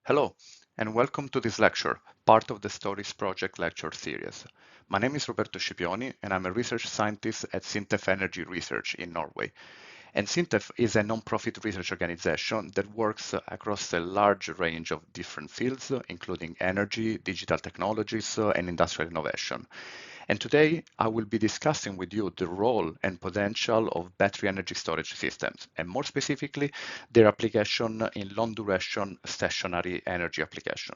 Hello, and welcome to this lecture, part of the Stories Project lecture series. My name is Roberto Scipioni, and I'm a research scientist at Sintef Energy Research in Norway. And Sintef is a non-profit research organization that works across a large range of different fields, including energy, digital technologies, and industrial innovation. And today I will be discussing with you the role and potential of battery energy storage systems, and more specifically, their application in long duration stationary energy application.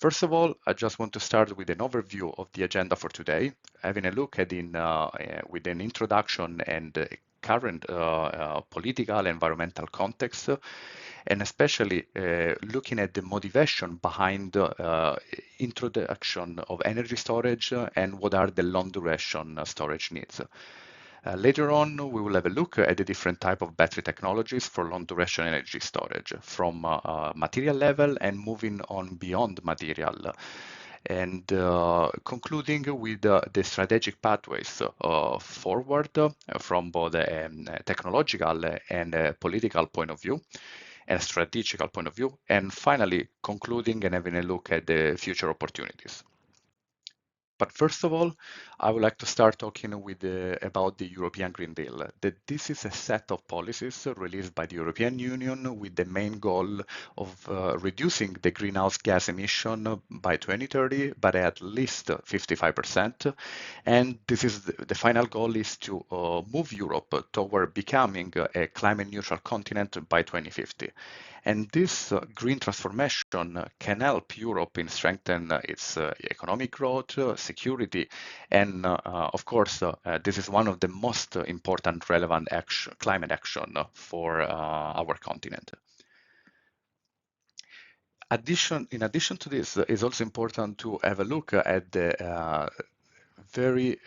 First of all, I just want to start with an overview of the agenda for today, having a look at with an introduction and current political environmental context, and especially looking at the motivation behind introduction of energy storage and what are the long duration storage needs. Later on, we will have a look at the different type of battery technologies for long duration energy storage, from material level and moving on beyond material, and concluding with the strategic pathways forward from both a technological and a political point of view and strategical point of view, and finally concluding and having a look at the future opportunities. But first of all, I would like to start talking about the European Green Deal. That this is a set of policies released by the European Union with the main goal of reducing the greenhouse gas emission by 2030 by at least 55%. And this is the final goal is to move Europe toward becoming a climate neutral continent by 2050. And this green transformation can help Europe in strengthen its economic growth, security, and of course, this is one of the most important relevant climate action for our continent. In addition to this, it's also important to have a look at the very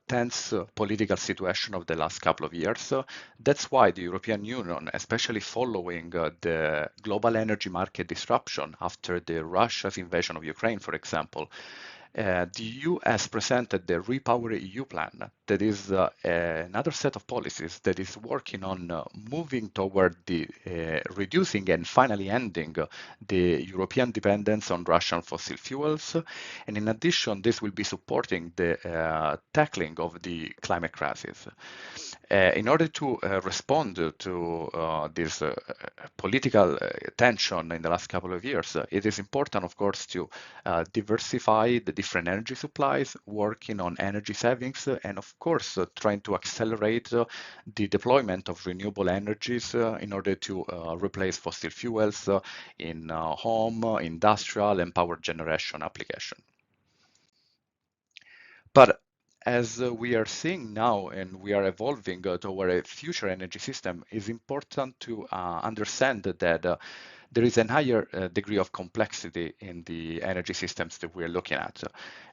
tense political situation of the last couple of years. That's why the European Union, especially following the global energy market disruption after the Russia's invasion of Ukraine, for example, the EU has presented the Repower EU plan. That is another set of policies that is working on moving toward the reducing and finally ending the European dependence on Russian fossil fuels. And in addition, this will be supporting the tackling of the climate crisis. In order to respond to this political tension in the last couple of years, it is important, of course, to diversify the different energy supplies, working on energy savings, and of course, trying to accelerate the deployment of renewable energies in order to replace fossil fuels in home, industrial, and power generation application. But as we are seeing now and we are evolving toward a future energy system, it's important to understand that there is a higher degree of complexity in the energy systems that we're looking at.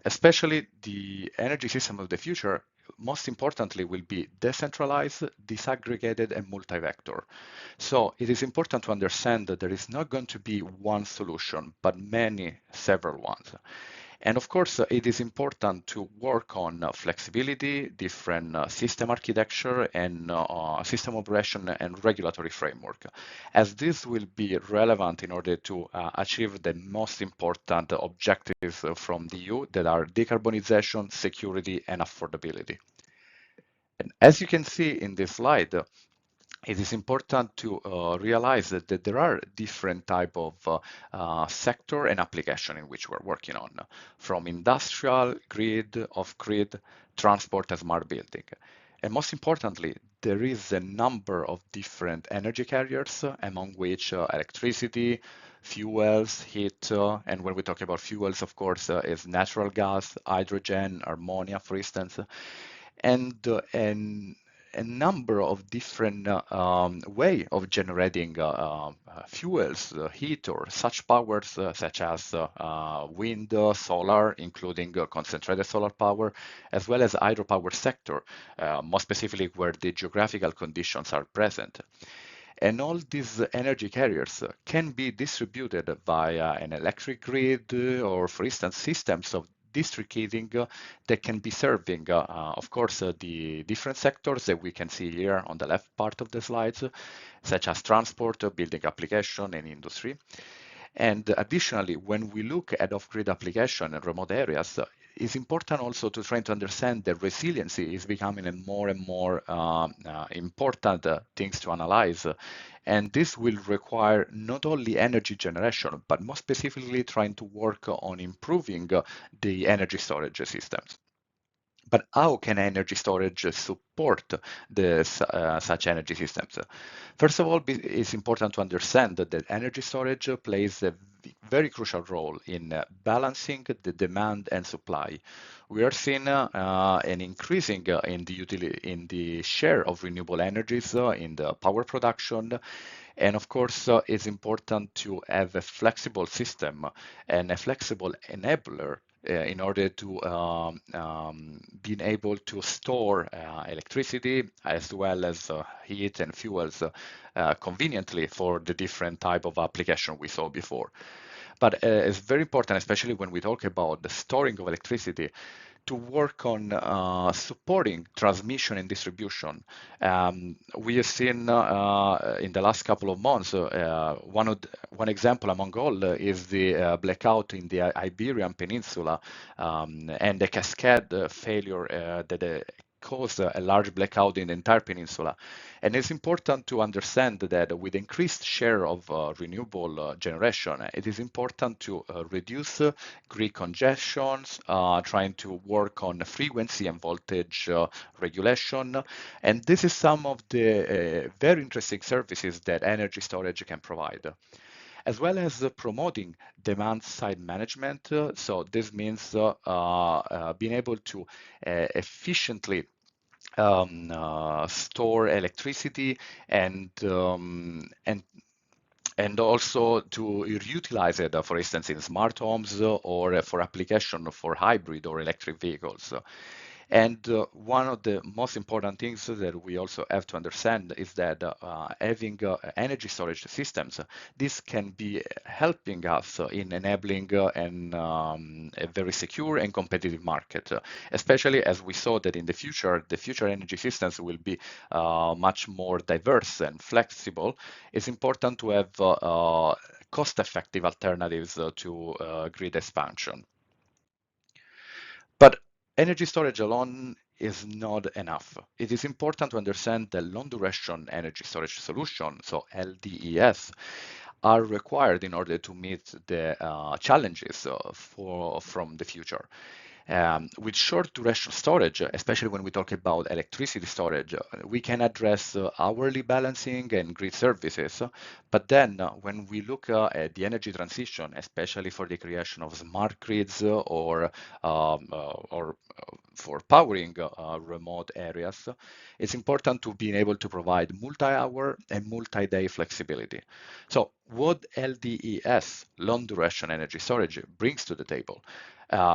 Especially the energy system of the future, most importantly, will be decentralized, disaggregated, and multi-vector. So it is important to understand that there is not going to be one solution, but several ones. And of course, it is important to work on flexibility, different system architecture, and system operation and regulatory framework, as this will be relevant in order to achieve the most important objectives from the EU that are decarbonization, security, and affordability. And as you can see in this slide, it is important to realize that there are different type of sector and application in which we're working on, from industrial, grid, off-grid, transport, and smart building. And most importantly, there is a number of different energy carriers, among which electricity, fuels, heat, and when we talk about fuels, of course, is natural gas, hydrogen, ammonia, for instance, and a number of different way of generating fuels, heat, or such powers such as wind, solar, including concentrated solar power, as well as hydropower sector, more specifically where the geographical conditions are present. And all these energy carriers can be distributed via an electric grid or, for instance, systems of district heating that can be serving, of course, the different sectors that we can see here on the left part of the slides, such as transport, building application, and industry. And additionally, when we look at off-grid application in remote areas, it's important also to try to understand that resiliency is becoming a more and more important things to analyze. And this will require not only energy generation, but more specifically trying to work on improving the energy storage systems. But how can energy storage support such energy systems? First of all, it's important to understand that energy storage plays a very crucial role in balancing the demand and supply. We are seeing an increasing in the share of renewable energies in the power production. And of course, it's important to have a flexible system and a flexible enabler in order to being able to store electricity as well as heat and fuels conveniently for the different type of application we saw before. But it's very important, especially when we talk about the storing of electricity, to work on supporting transmission and distribution. We have seen in the last couple of months, one example among all is the blackout in the Iberian Peninsula and the cascade failure that caused a large blackout in the entire peninsula. And it's important to understand that with increased share of renewable generation, it is important to reduce grid congestions, trying to work on frequency and voltage regulation. And this is some of the very interesting services that energy storage can provide, as well as promoting demand side management. So this means being able to efficiently store electricity and also to utilize it, for instance, in smart homes or for application for hybrid or electric vehicles. And one of the most important things that we also have to understand is that having energy storage systems, this can be helping us in enabling a very secure and competitive market, especially as we saw that in the future energy systems will be much more diverse and flexible. It's important to have cost-effective alternatives to grid expansion. But energy storage alone is not enough. It is important to understand the long duration energy storage solution, so LDES, are required in order to meet the challenges from the future. With short duration storage, especially when we talk about electricity storage, we can address hourly balancing and grid services. But then when we look at the energy transition, especially for the creation of smart grids or for powering remote areas, it's important to be able to provide multi-hour and multi-day flexibility. So what LDES, long duration energy storage, brings to the table?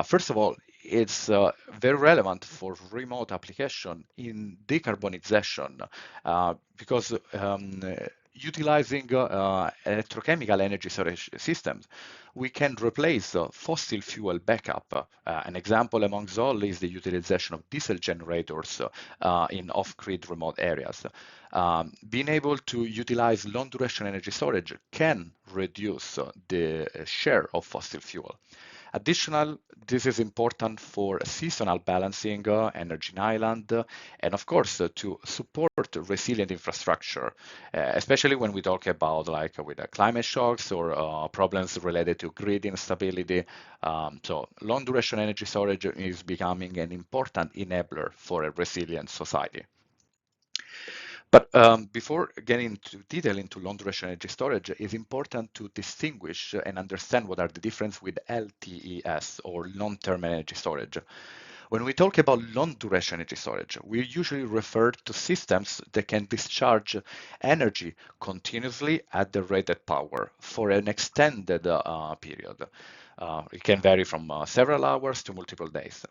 First of all, it's very relevant for remote application in decarbonization because utilizing electrochemical energy storage systems, we can replace fossil fuel backup. An example amongst all is the utilization of diesel generators in off-grid remote areas. Being able to utilize long duration energy storage can reduce the share of fossil fuel. Additional, this is important for seasonal balancing, energy island, and of course to support resilient infrastructure, especially when we talk about like with climate shocks or problems related to grid instability. So long duration energy storage is becoming an important enabler for a resilient society. But before getting into detail into long duration energy storage, it's important to distinguish and understand what are the difference with LTES or long-term energy storage. When we talk about long duration energy storage, we usually refer to systems that can discharge energy continuously at the rated power for an extended period. It can vary from several hours to multiple days.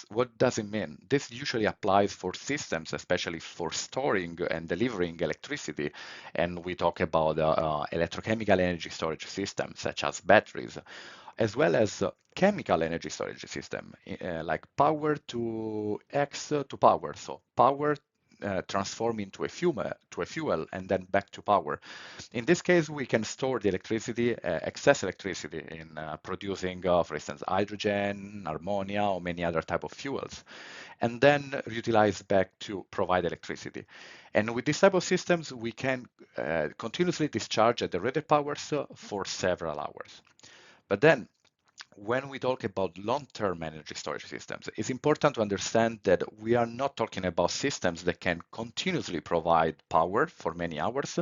What does it mean? This usually applies for systems, especially for storing and delivering electricity. And we talk about electrochemical energy storage systems, such as batteries. as well as chemical energy storage system, like power to X to power. So power transform into a fuel and then back to power. In this case, we can store the electricity, excess electricity in producing, for instance, hydrogen, ammonia, or many other type of fuels, and then reutilize back to provide electricity. And with this type of systems, we can continuously discharge at the rated powers for several hours. But then when we talk about long-term energy storage systems, it's important to understand that we are not talking about systems that can continuously provide power for many hours,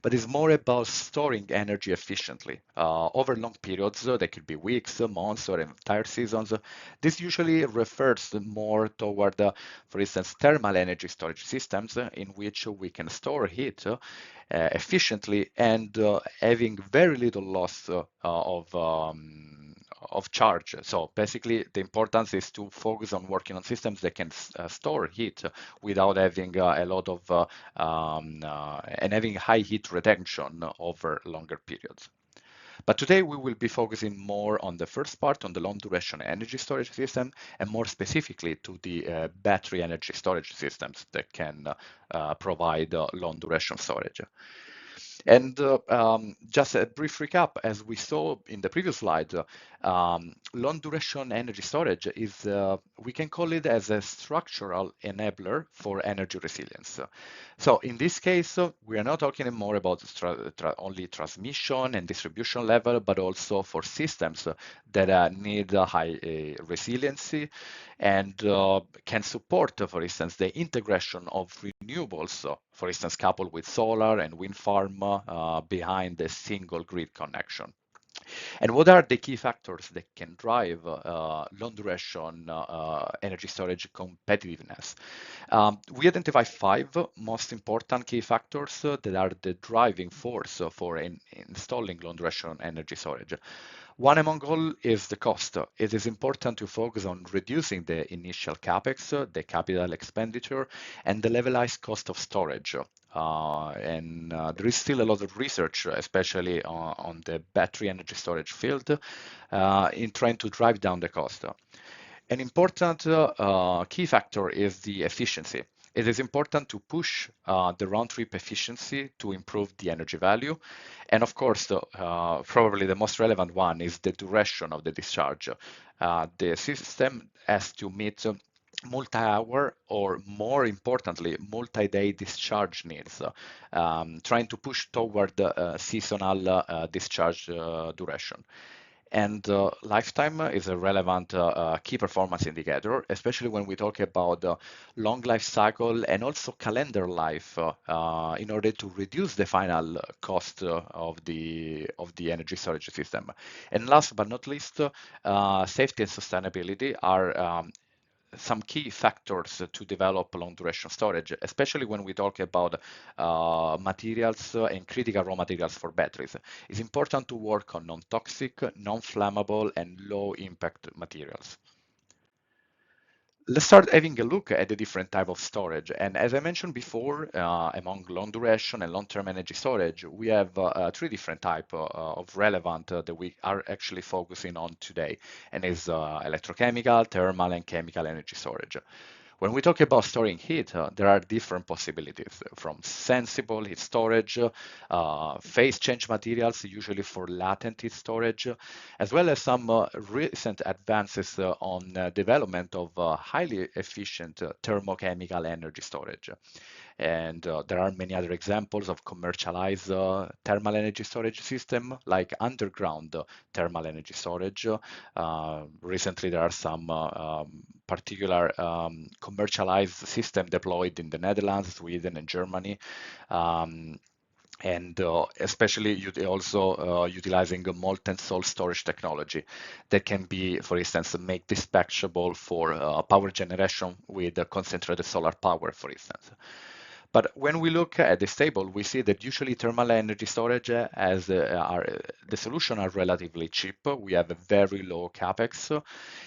but it's more about storing energy efficiently over long periods. They could be weeks, months, or entire seasons. This usually refers more toward, for instance, thermal energy storage systems in which we can store heat efficiently and having very little loss of charge. So basically, the importance is to focus on working on systems that can store heat without having a lot of and having high heat retention over longer periods. But today we will be focusing more on the first part, on the long duration energy storage system, and more specifically to the battery energy storage systems that can provide long duration storage. And just a brief recap, as we saw in the previous slide, long duration energy storage is, we can call it as a structural enabler for energy resilience. So in this case, we are not talking more about only transmission and distribution level, but also for systems that need high resiliency and can support, for instance, the integration of renewables, for instance, coupled with solar and wind farm behind a single grid connection. And what are the key factors that can drive long duration energy storage competitiveness? We identify five most important key factors that are the driving force for installing long duration energy storage. One among all is the cost. It is important to focus on reducing the initial capex, the capital expenditure, and the levelized cost of storage. There is still a lot of research, especially on the battery energy storage field, in trying to drive down the cost. An important key factor is the efficiency. It is important to push the round trip efficiency to improve the energy value. And of course, probably the most relevant one is the duration of the discharge. The system has to meet multi-hour or, more importantly, multi-day discharge needs, trying to push toward the seasonal discharge duration. And lifetime is a relevant key performance indicator, especially when we talk about long life cycle and also calendar life in order to reduce the final cost of the energy storage system. And last but not least, safety and sustainability are some key factors to develop long duration storage, especially when we talk about materials and critical raw materials for batteries. It's important to work on non-toxic, non-flammable, and low impact materials. Let's start having a look at the different type of storage. And as I mentioned before, among long duration and long-term energy storage, we have three different type of relevant that we are actually focusing on today, and is electrochemical, thermal, and chemical energy storage. When we talk about storing heat, there are different possibilities from sensible heat storage, phase change materials, usually for latent heat storage, as well as some recent advances on development of highly efficient thermochemical energy storage. And there are many other examples of commercialized thermal energy storage system, like underground thermal energy storage. Recently, there are some particular commercialized system deployed in the Netherlands, Sweden, and Germany. And especially also utilizing a molten salt storage technology that can be, for instance, make dispatchable for power generation with concentrated solar power, for instance. But when we look at this table, we see that usually thermal energy storage as the solution are relatively cheap. We have a very low capex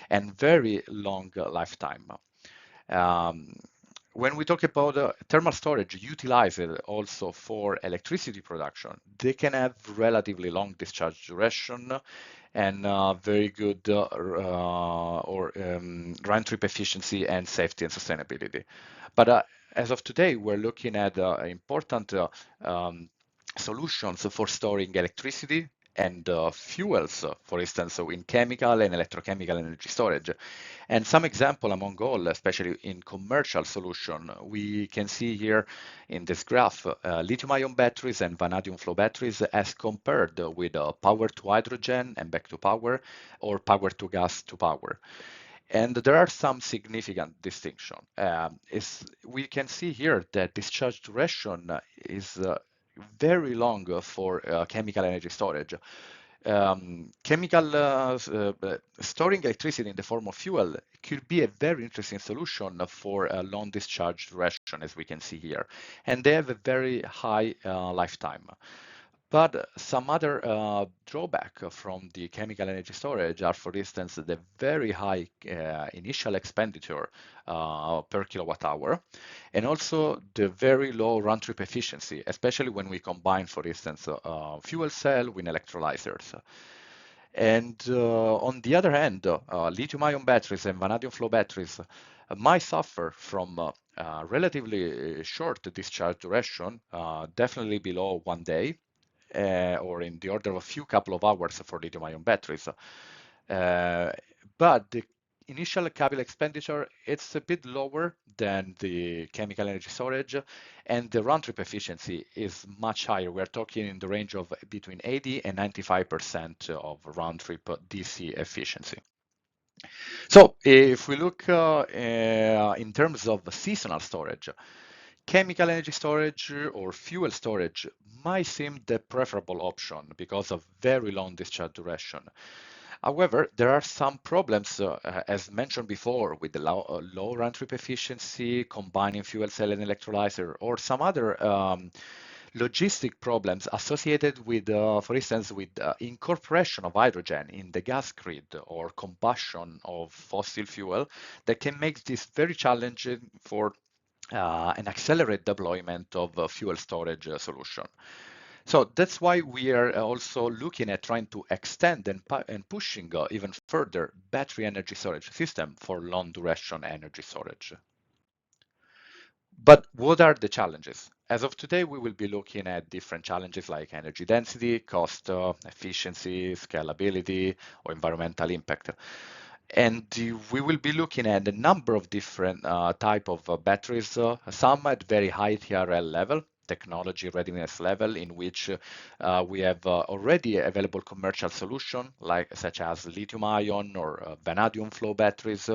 and very long lifetime. Um, when we talk about thermal storage utilized also for electricity production, they can have relatively long discharge duration and very good round trip efficiency and safety and sustainability. But as of today, we're looking at important um, solutions for storing electricity and fuels, for instance, so in chemical and electrochemical energy storage. And some example among all, especially in commercial solution, we can see here in this graph, lithium-ion batteries and vanadium flow batteries as compared with power to hydrogen and back to power or power to gas to power. And there are some significant distinction. We can see here that discharge duration is very long for chemical energy storage. Chemical storing electricity in the form of fuel could be a very interesting solution for a long discharge duration, as we can see here, and they have a very high lifetime. But some other drawback from the chemical energy storage are, for instance, the very high initial expenditure per kilowatt hour, and also the very low round trip efficiency, especially when we combine, for instance, fuel cell with electrolyzers. And on the other hand, lithium-ion batteries and vanadium flow batteries might suffer from relatively short discharge duration, definitely below 1 day, or in the order of a few couple of hours for lithium-ion batteries. Uh, but the initial capital expenditure, it's a bit lower than the chemical energy storage, and the round trip efficiency is much higher. We're talking in the range of between 80 and 95% of round trip DC efficiency. So if we look in terms of seasonal storage, chemical energy storage or fuel storage might seem the preferable option because of very long discharge duration. However, there are some problems, as mentioned before, with the low round trip efficiency, combining fuel cell and electrolyzer, or some other logistic problems associated with, for instance, with incorporation of hydrogen in the gas grid or combustion of fossil fuel that can make this very challenging for an accelerated deployment of a fuel storage solution. So that's why we are also looking at trying to extend and pushing even further battery energy storage system for long duration energy storage. But what are the challenges? As of today, we will be looking at different challenges like energy density, cost, efficiency, scalability, or environmental impact. And we will be looking at a number of different type of batteries, some at very high TRL level, technology readiness level, in which we have already available commercial solution, like such as lithium-ion or vanadium flow batteries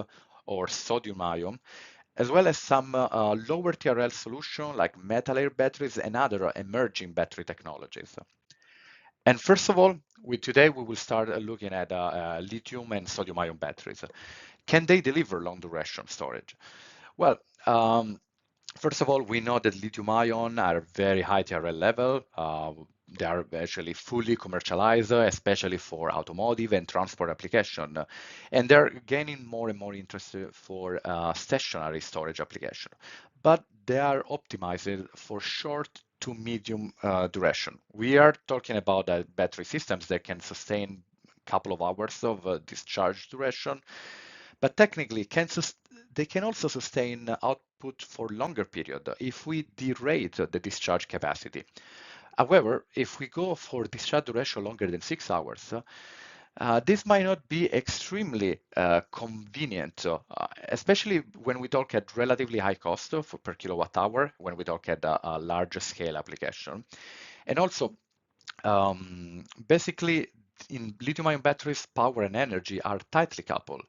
or sodium-ion, as well as some lower TRL solution like metal air batteries and other emerging battery technologies. And first of all, today we will start looking at lithium and sodium-ion batteries. Can they deliver long duration storage? Well, first of all, we know that lithium-ion are very high TRL level. They are actually fully commercialized, especially for automotive and transport application. And they're gaining more and more interest for stationary storage application. But they are optimized for short to medium duration. We are talking about battery systems that can sustain a couple of hours of discharge duration, but technically they can also sustain output for longer period if we derate the discharge capacity. However, if we go for discharge duration longer than 6 hours, this might not be extremely convenient, especially when we talk at relatively high cost per kilowatt hour, when we talk at a large scale application. And also, basically, in lithium-ion batteries, power and energy are tightly coupled.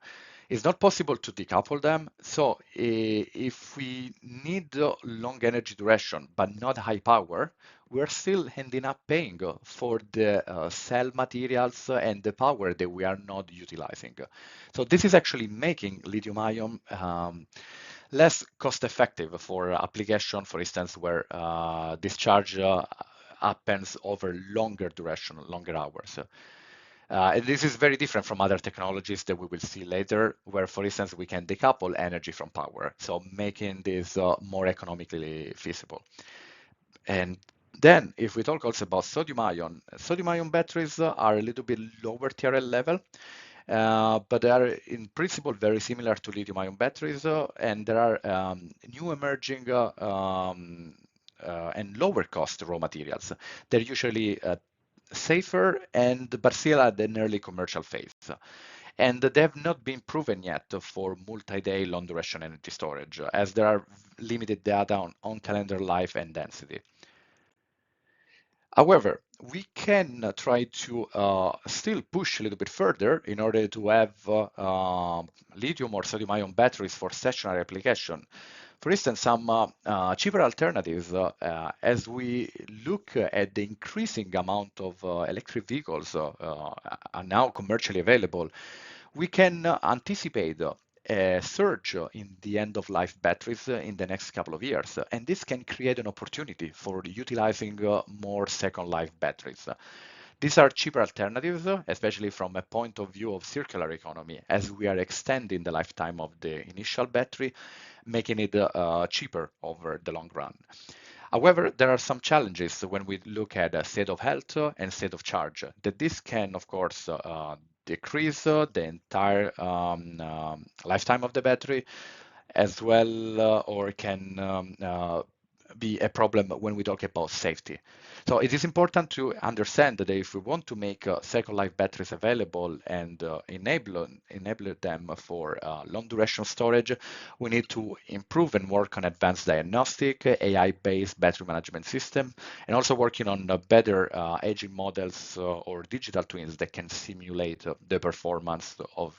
It's not possible to decouple them. So if we need long energy duration but not high power, we're still ending up paying for the cell materials and the power that we are not utilizing. So this is actually making lithium-ion less cost-effective for application, for instance, where discharge happens over longer duration, longer hours. And this is very different from other technologies that we will see later, where, for instance, we can decouple energy from power, so making this more economically feasible. And then, if we talk also about sodium ion batteries are a little bit lower TRL level, but they are in principle very similar to lithium ion batteries, and there are new emerging and lower cost raw materials. They're usually safer and but still at an early commercial phase. And they have not been proven yet for multi-day long duration energy storage, as there are limited data on calendar life and density. However, we can try to still push a little bit further in order to have lithium or sodium ion batteries for stationary application. For instance, some cheaper alternatives, as we look at the increasing amount of electric vehicles are now commercially available, we can anticipate a surge in the end of life batteries in the next couple of years. And this can create an opportunity for utilizing more second life batteries. These are cheaper alternatives, especially from a point of view of circular economy, as we are extending the lifetime of the initial battery, making it cheaper over the long run. However, there are some challenges when we look at state of health and state of charge. That this can, of course, decrease the entire lifetime of the battery, as well, or can be a problem when we talk about safety. So it is important to understand that if we want to make second life batteries available and enable them for long duration storage, we need to improve and work on advanced diagnostic, AI-based battery management system, and also working on better aging models or digital twins that can simulate the performance of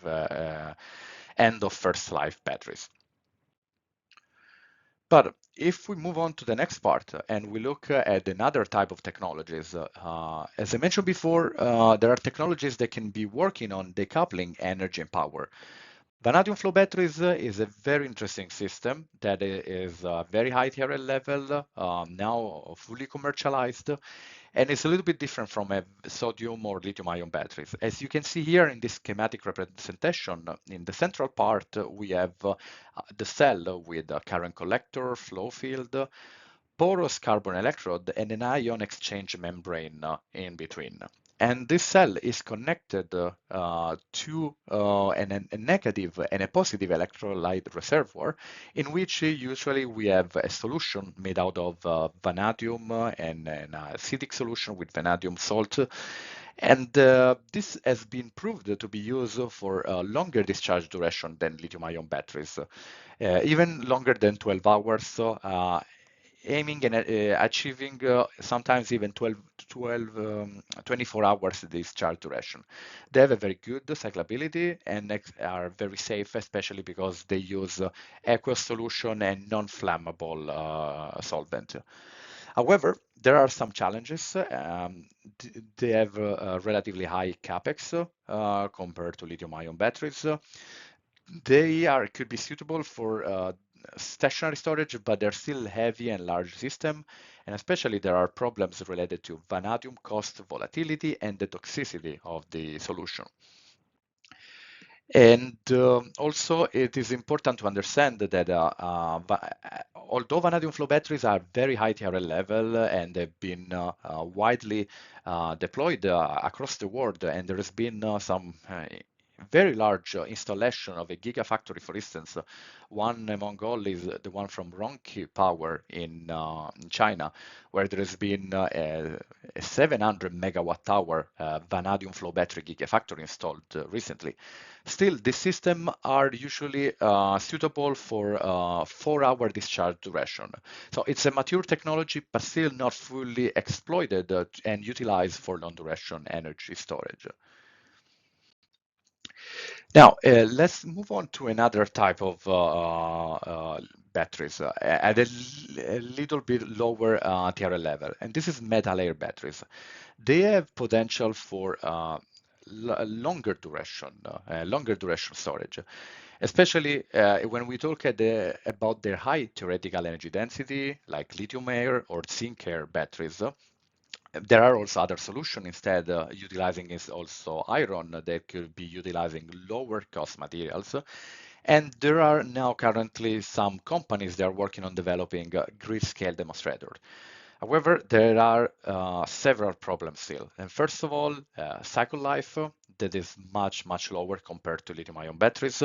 end of first life batteries. But if we move on to the next part and we look at another type of technologies, as I mentioned before, there are technologies that can be working on decoupling energy and power. Vanadium flow batteries is a very interesting system that is very high TRL level, now fully commercialized, and it's a little bit different from a sodium or lithium ion batteries. As you can see here in this schematic representation, in the central part, we have the cell with a current collector, flow field, porous carbon electrode, and an ion exchange membrane in between. And this cell is connected to a negative and a positive electrolyte reservoir, in which usually we have a solution made out of vanadium and an acidic solution with vanadium salt. And this has been proved to be used for longer discharge duration than lithium-ion batteries, even longer than 12 hours. Aiming and achieving sometimes even 24 hours discharge duration. They have a very good cyclability and are very safe, especially because they use aqueous solution and non-flammable solvent. However, there are some challenges. They have a relatively high capex compared to lithium-ion batteries. Could be suitable for stationary storage, but they're still heavy and large system, and especially there are problems related to vanadium cost volatility and the toxicity of the solution. And also, it is important to understand that although vanadium flow batteries are very high TRL level and they've been widely deployed across the world, and there has been some very large installation of a gigafactory, for instance. One among all is the one from Ronki Power in China, where there has been a 700 megawatt hour vanadium flow battery gigafactory installed recently. Still, these systems are usually suitable for 4-hour discharge duration. So it's a mature technology, but still not fully exploited and utilized for long duration energy storage. Now, let's move on to another type of batteries at a little bit lower TRL level, and this is metal air batteries. They have potential for longer duration storage, especially when we talk about their high theoretical energy density, like lithium air or zinc air batteries. There are also other solutions instead, utilizing is also iron that could be utilizing lower cost materials. And there are now currently some companies that are working on developing grid scale demonstrators. However, there are several problems still. And first of all, cycle life that is much lower compared to lithium-ion batteries,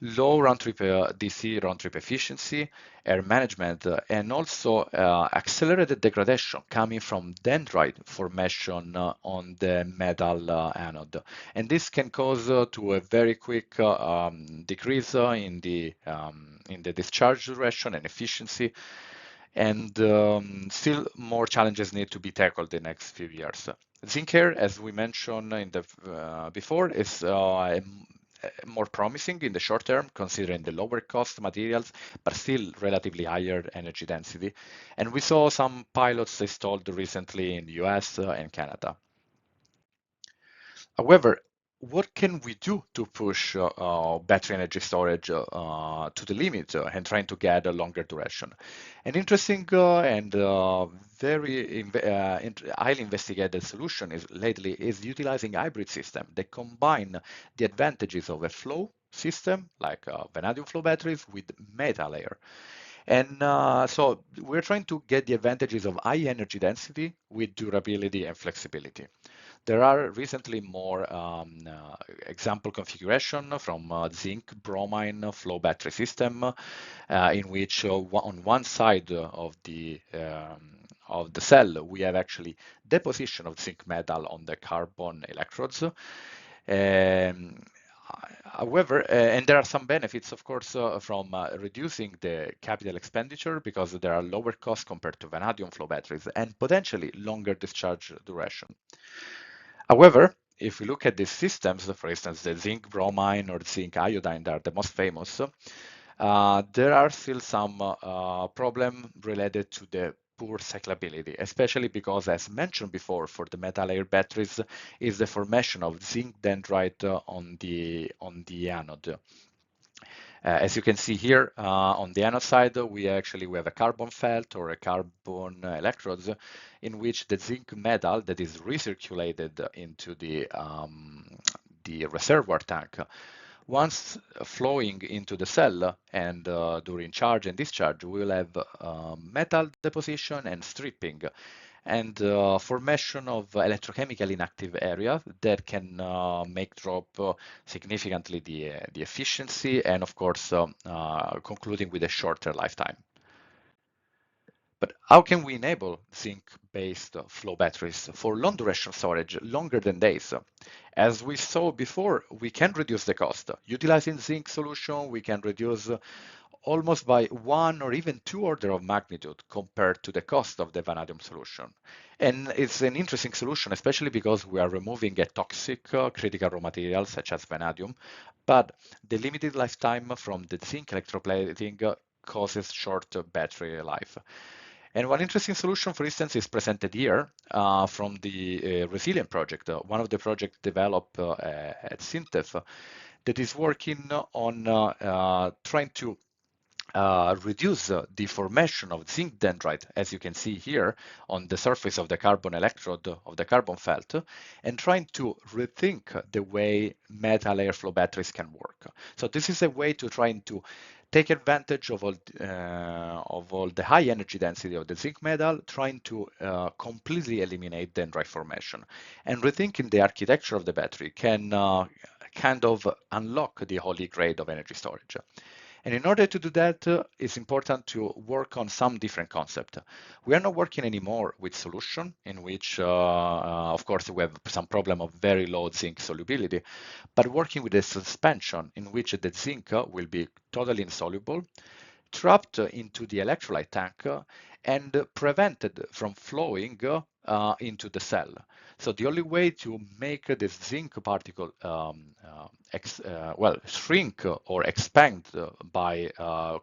low round trip DC round trip efficiency, air management, and also accelerated degradation coming from dendrite formation on the metal anode. And this can cause to a very quick decrease in the discharge duration and efficiency, and still more challenges need to be tackled the next few years. Zinc Air, as we mentioned in the before, is more promising in the short term, considering the lower cost materials, but still relatively higher energy density. And we saw some pilots installed recently in the US and Canada. However, what can we do to push battery energy storage to the limit and trying to get a longer duration? An interesting and very highly investigated solution is lately is utilizing hybrid system that combine the advantages of a flow system like vanadium flow batteries with metal layer. And so we're trying to get the advantages of high energy density with durability and flexibility. There are recently more example configuration from zinc bromine flow battery system in which on one side of the cell we have actually deposition of zinc metal on the carbon electrodes. However, and there are some benefits, of course, from reducing the capital expenditure because there are lower costs compared to vanadium flow batteries and potentially longer discharge duration. However, if we look at these systems, for instance, the zinc bromine or zinc iodine that are the most famous, there are still some problem related to the poor cyclability, especially because, as mentioned before, for the metal layer batteries, is the formation of zinc dendrite on the anode. As you can see here on the anode side, we have a carbon felt or a carbon electrodes in which the zinc metal that is recirculated into the reservoir tank. Once flowing into the cell and during charge and discharge, we will have metal deposition and stripping and formation of electrochemical inactive area that can make drop significantly the efficiency and of course concluding with a shorter lifetime. But how can we enable zinc-based flow batteries for long duration storage, longer than days? As we saw before, we can reduce the cost. Utilizing zinc solution, we can reduce almost by 1 or even 2 order of magnitude compared to the cost of the vanadium solution. And it's an interesting solution, especially because we are removing a toxic critical raw material such as vanadium, but the limited lifetime from the zinc electroplating causes short battery life. And one interesting solution, for instance, is presented here from the Resilient project, one of the projects developed at Sintef that is working on trying to reduce the formation of zinc dendrite, as you can see here on the surface of the carbon electrode of the carbon felt, and trying to rethink the way metal airflow batteries can work. So this is a way to trying to take advantage of all the high energy density of the zinc metal, trying to completely eliminate dendrite formation. And rethinking the architecture of the battery can kind of unlock the holy grail of energy storage. And in order to do that, it's important to work on some different concept. We are not working anymore with solution in which, of course, we have some problem of very low zinc solubility, but working with a suspension in which the zinc will be totally insoluble, trapped into the electrolyte tank and prevented from flowing into the cell. So the only way to make this zinc particle shrink or expand by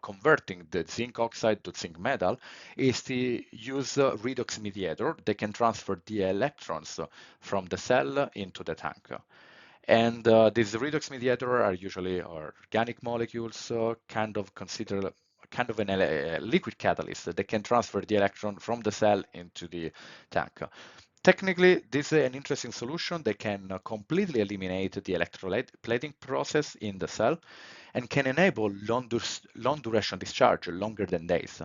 converting the zinc oxide to zinc metal is to use a redox mediator that can transfer the electrons from the cell into the tank. And these redox mediators are usually organic molecules, kind of considered kind of a liquid catalyst that can transfer the electron from the cell into the tank. Technically, this is an interesting solution that can completely eliminate the electrolyte plating process in the cell and can enable long duration discharge, longer than days.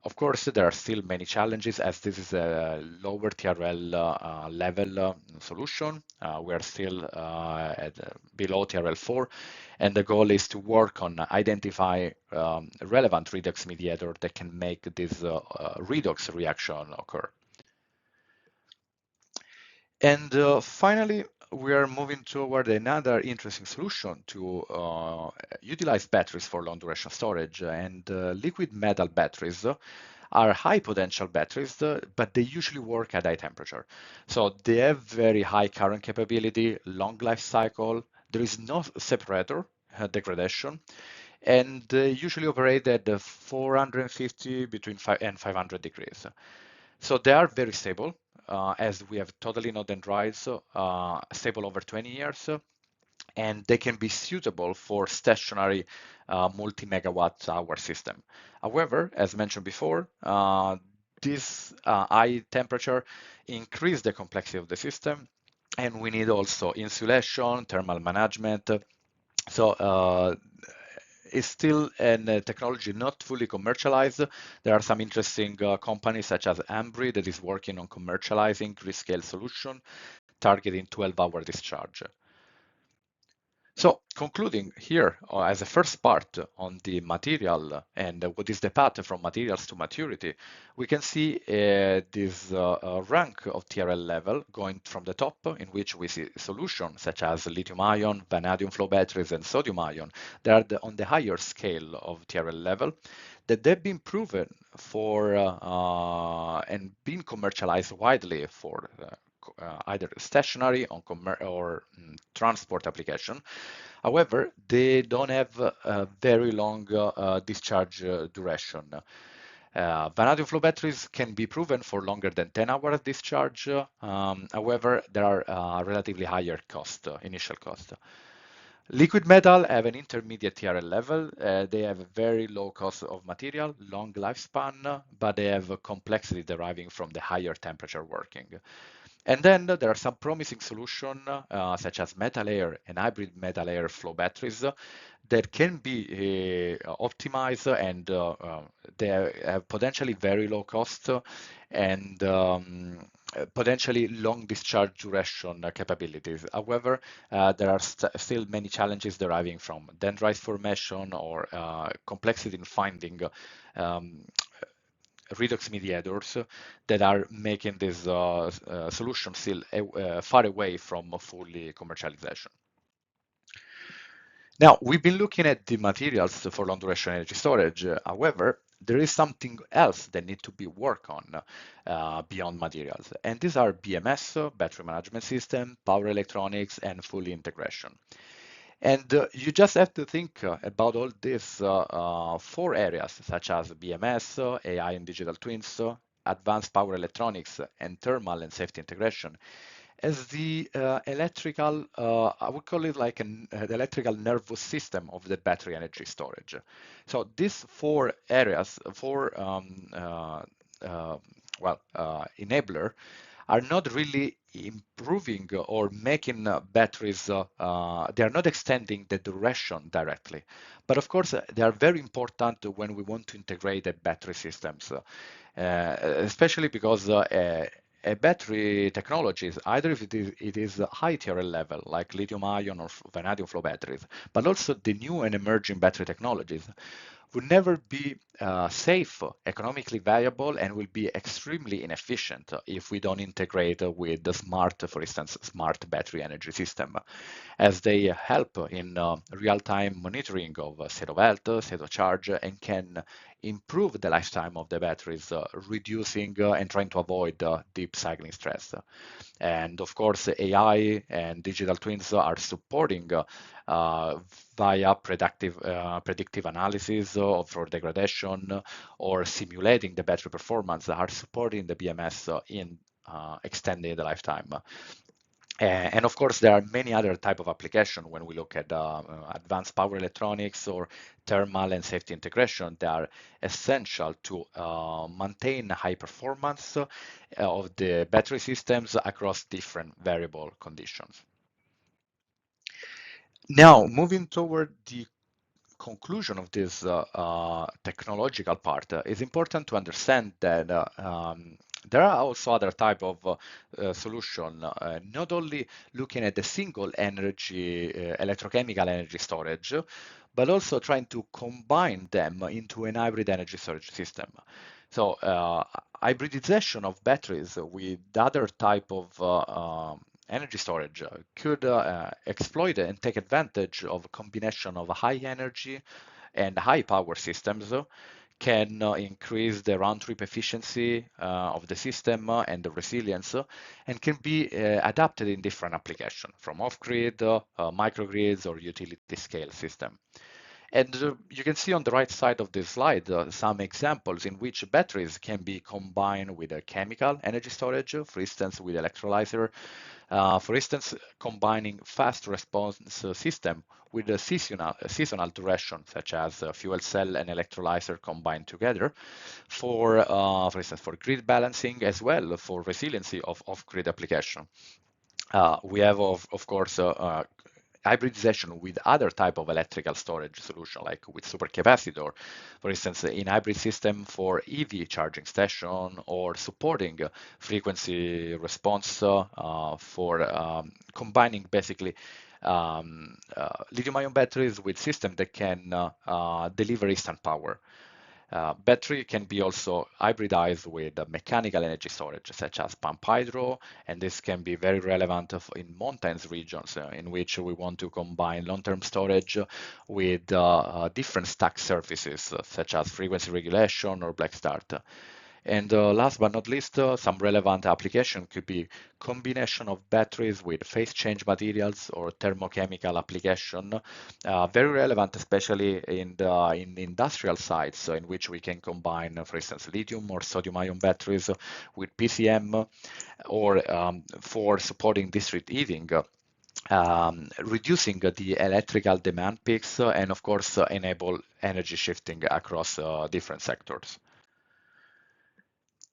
Of course, there are still many challenges as this is a lower TRL level solution. We are still below TRL 4, and the goal is to work on identify relevant redox mediator that can make this redox reaction occur. And finally, we are moving toward another interesting solution to utilize batteries for long duration storage. And liquid metal batteries are high potential batteries, but they usually work at high temperature. So they have very high current capability, long life cycle. There is no separator degradation, and they usually operate at 450 between 5 and 500 degrees. So they are very stable, as we have totally no dendrites, stable over 20 years, and they can be suitable for stationary multi-megawatt hour system. However, as mentioned before, this high temperature increase the complexity of the system, and we need also insulation, thermal management. So it's still a technology not fully commercialized. There are some interesting companies such as Ambry that is working on commercializing grid-scale solution targeting 12-hour discharge. So concluding here as a first part on the material and what is the path from materials to maturity, we can see this rank of TRL level going from the top, in which we see solutions such as lithium-ion, vanadium flow batteries, and sodium-ion. They are on the higher scale of TRL level that they've been proven for and been commercialized widely for either stationary or transport application. However, they don't have a very long discharge duration. Vanadium flow batteries can be proven for longer than 10 hours discharge. However, there are relatively higher cost, initial cost. Liquid metal have an intermediate TRL level. They have a very low cost of material, long lifespan, but they have a complexity deriving from the higher temperature working. And then there are some promising solutions such as metal air and hybrid metal air flow batteries that can be optimized, and they have potentially very low cost and potentially long discharge duration capabilities. However, there are still many challenges deriving from dendrite formation or complexity in finding redox mediators that are making this solution still far away from fully commercialization. Now, we've been looking at the materials for long duration energy storage. However, there is something else that needs to be worked on beyond materials, and these are BMS, battery management system, power electronics, and full integration. And you just have to think about all these four areas, such as BMS, AI and digital twins, advanced power electronics, and thermal and safety integration, as the electrical, I would call it like the electrical nervous system of the battery energy storage. So these four areas, enabler, are not really improving or making batteries, they are not extending the duration directly. But of course, they are very important when we want to integrate the battery systems, especially because a battery technologies, either if it is a high TRL level, like lithium ion or vanadium flow batteries, but also the new and emerging battery technologies, would never be safe, economically viable, and will be extremely inefficient if we don't integrate with the smart, for instance, smart battery energy system, as they help in real-time monitoring of state of health, state of charge, and can improve the lifetime of the batteries, reducing and trying to avoid deep cycling stress. And of course, AI and digital twins are supporting via predictive analysis for degradation or simulating the battery performance, are supporting the BMS in extending the lifetime. And of course, there are many other type of application when we look at advanced power electronics or thermal and safety integration. They are essential to maintain high performance of the battery systems across different variable conditions. Now, moving toward the conclusion of this technological part, it's important to understand that there are also other type of solution, not only looking at the single energy, electrochemical energy storage, but also trying to combine them into an hybrid energy storage system. So hybridization of batteries with other type of energy storage could exploit and take advantage of a combination of high energy and high power systems, can increase the round trip efficiency of the system and the resilience, and can be adapted in different applications from off-grid, microgrids, or utility scale system. And you can see on the right side of this slide some examples in which batteries can be combined with a chemical energy storage, for instance, with electrolyzer. For instance, combining fast response system with a seasonal duration, such as fuel cell and electrolyzer combined together, for instance, for grid balancing as well for resiliency of off-grid application. We have, of course, hybridization with other type of electrical storage solution, like with supercapacitor, for instance, in hybrid system for EV charging station, or supporting frequency response for combining basically lithium-ion batteries with system that can deliver instant power. Battery can be also hybridized with mechanical energy storage, such as pump hydro, and this can be very relevant in mountains regions in which we want to combine long-term storage with different stack services, such as frequency regulation or black start. And last but not least, some relevant application could be combination of batteries with phase change materials or thermochemical application. Very relevant, especially in industrial sites in which we can combine, for instance, lithium or sodium-ion batteries with PCM, or for supporting district heating. Reducing the electrical demand peaks and of course enable energy shifting across different sectors.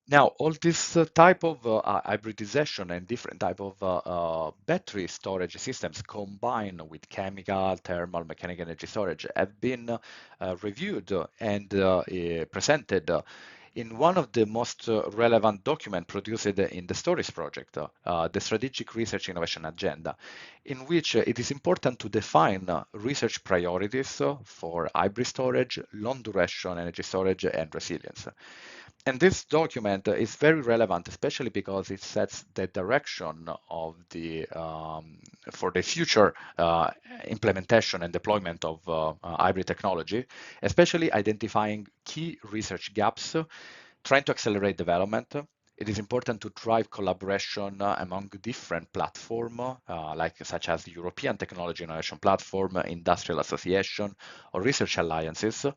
Now, all this type of hybridization and different type of battery storage systems combined with chemical, thermal, mechanical energy storage have been reviewed and presented in one of the most relevant documents produced in the storage project, the Strategic Research Innovation Agenda, in which it is important to define research priorities for hybrid storage, long duration energy storage, and resilience. And this document is very relevant, especially because it sets the direction of the for the future implementation and deployment of hybrid technology, especially identifying key research gaps, trying to accelerate development. It is important to drive collaboration among different platforms, like such as the European Technology Innovation Platform, Industrial Association, or research alliances,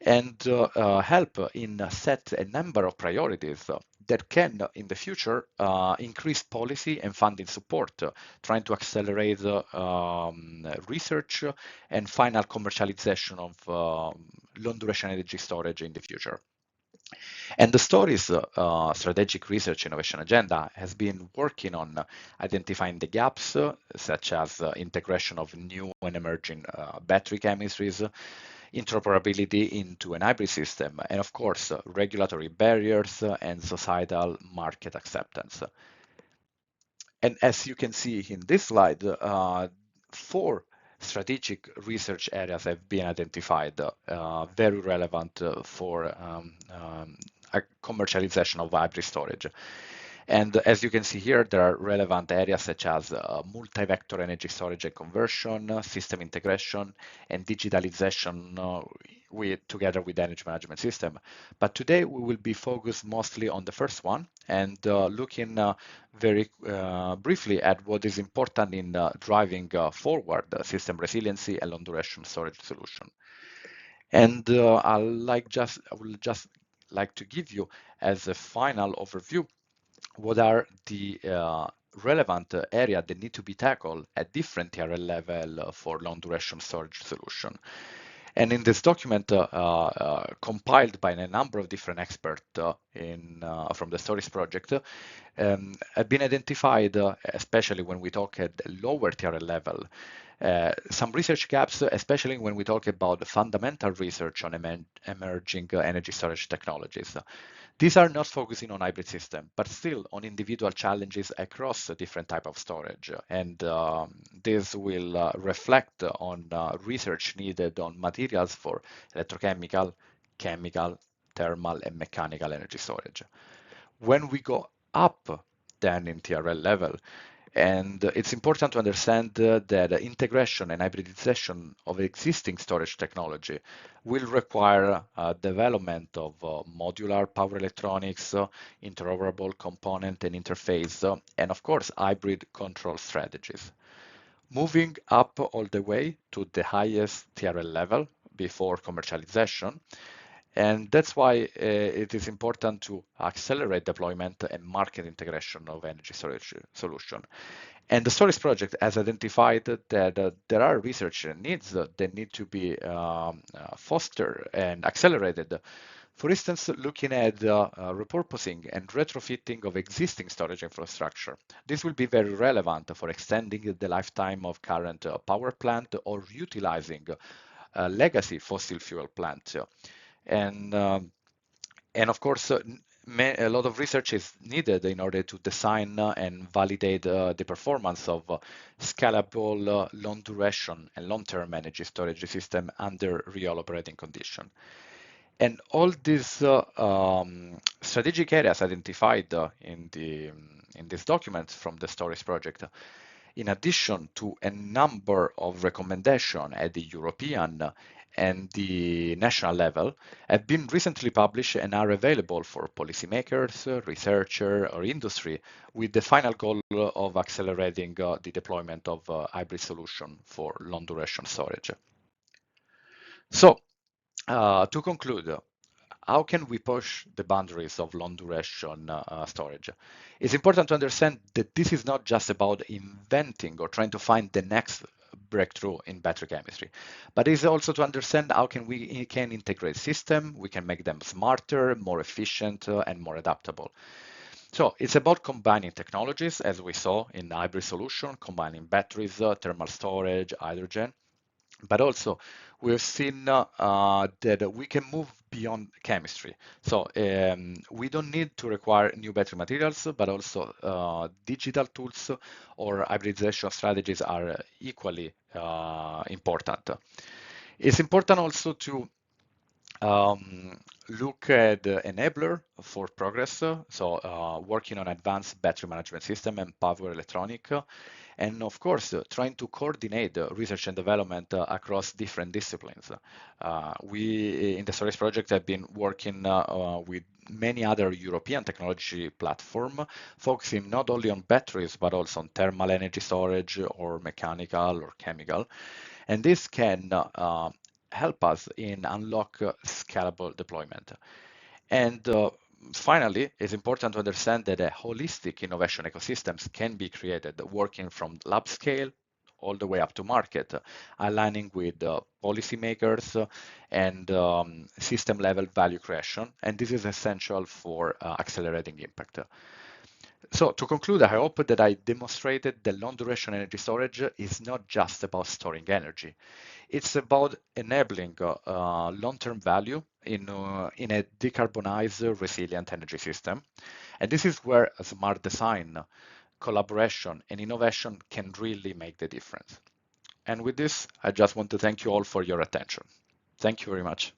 and help in set a number of priorities that can, in the future, increase policy and funding support, trying to accelerate research and final commercialization of long duration energy storage in the future. And the story's strategic research innovation agenda has been working on identifying the gaps, such as integration of new and emerging battery chemistries, interoperability into an hybrid system, and of course, regulatory barriers and societal market acceptance. And as you can see in this slide, four strategic research areas have been identified, very relevant for commercialization of hybrid storage. And as you can see here, there are relevant areas such as multi-vector energy storage and conversion, system integration, and digitalization together with the energy management system. But today we will be focused mostly on the first one and looking very briefly at what is important in driving forward system resiliency and long duration storage solution. And I will just like to give you as a final overview what are the relevant area that need to be tackled at different TRL level for long duration storage solution. And in this document, compiled by a number of different experts from the Stories project, have been identified, especially when we talk at the lower TRL level, some research gaps, especially when we talk about the fundamental research on emerging energy storage technologies. These are not focusing on hybrid system, but still on individual challenges across a different type of storage. And this will reflect on research needed on materials for electrochemical, chemical, thermal, and mechanical energy storage. When we go up then in TRL level, and it's important to understand that integration and hybridization of existing storage technology will require development of modular power electronics, interoperable component and interface, and of course, hybrid control strategies. Moving up all the way to the highest TRL level before commercialization, and that's why it is important to accelerate deployment and market integration of energy storage solution. And the Stories project has identified that there are research needs that need to be fostered and accelerated. For instance, looking at repurposing and retrofitting of existing storage infrastructure. This will be very relevant for extending the lifetime of current power plant or utilizing legacy fossil fuel plants. And of course, a lot of research is needed in order to design and validate the performance of scalable, long duration and long-term energy storage system under real operating condition. And all these strategic areas identified in this document from the Stories project, in addition to a number of recommendations at the European and the national level, have been recently published and are available for policymakers, researchers, or industry, with the final goal of accelerating the deployment of hybrid solution for long duration storage. So, to conclude, how can we push the boundaries of long duration storage? It's important to understand that this is not just about inventing or trying to find the next breakthrough in battery chemistry, but it's also to understand how we can integrate systems, we can make them smarter, more efficient, and more adaptable. So it's about combining technologies, as we saw in the hybrid solution, combining batteries, thermal storage, hydrogen, but also we've seen that we can move beyond chemistry. So we don't need to require new battery materials, but also digital tools or hybridization strategies are equally important. It's important also to look at the enabler for progress, so working on advanced battery management system and power electronic, and of course, trying to coordinate research and development across different disciplines. We, in the Stories project, have been working with many other European technology platforms, focusing not only on batteries, but also on thermal energy storage or mechanical or chemical. And this can help us in unlock scalable deployment. And finally, it's important to understand that a holistic innovation ecosystems can be created working from lab scale all the way up to market, aligning with policymakers and system level value creation. And this is essential for accelerating impact. So to conclude, I hope that I demonstrated that long duration energy storage is not just about storing energy. It's about enabling long-term value in a decarbonized, resilient energy system. And this is where smart design, collaboration, and innovation can really make the difference. And with this, I just want to thank you all for your attention. Thank you very much.